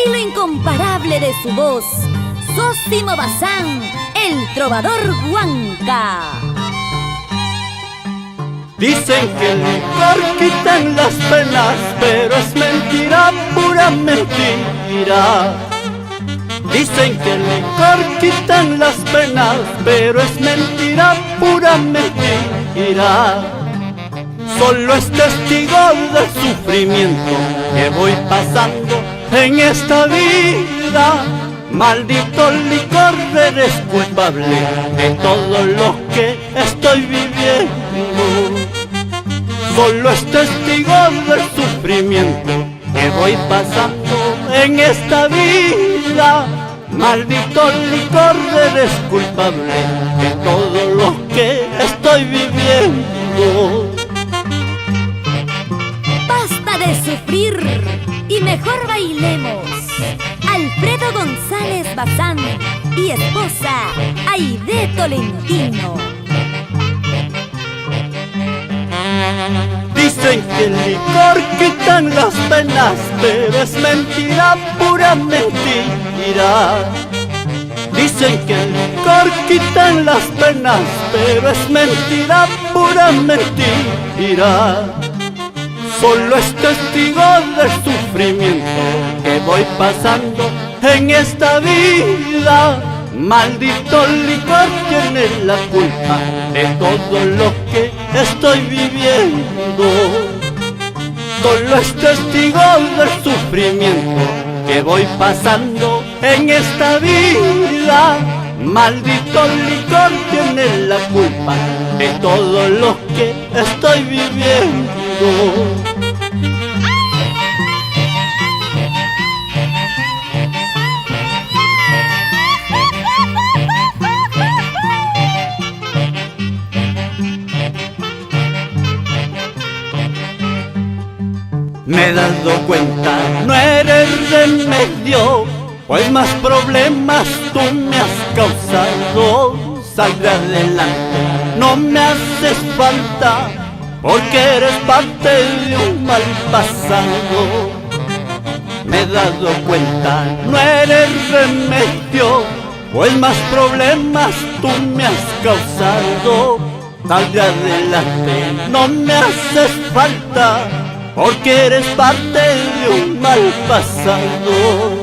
estilo incomparable de su voz, Zósimo Bazán, el trovador Huanca. Dicen que el licor quita en las penas, pero es mentira, pura mentira. Dicen que el licor quita en las penas, pero es mentira, pura mentira. Solo es testigo del sufrimiento que voy pasando en esta vida. Maldito licor, eres culpable de todo lo que estoy viviendo. Solo es testigo del sufrimiento que voy pasando en esta vida. Maldito licor, eres culpable de todo lo que estoy viviendo. Basta de sufrir y mejor bailemos. Alfredo González Bazán y esposa Aide Tolentino. Dicen que el licor quita en las penas, pero es mentira, pura mentira. Dicen que el licor quita en las penas, pero es mentira, pura mentira. Solo es testigo del sufrimiento que voy pasando en esta vida. Maldito licor, tiene la culpa de todo lo que estoy viviendo. Solo es testigo del sufrimiento que voy pasando en esta vida. Maldito licor, tiene la culpa de todo lo que estoy viviendo. Me he dado cuenta, no eres remedio, pues más problemas tú me has causado. Saldré adelante, no me haces falta, porque eres parte de un mal pasado. Me he dado cuenta, no eres remedio, pues más problemas tú me has causado. Saldré adelante, no me haces falta, porque eres parte de un mal pasado.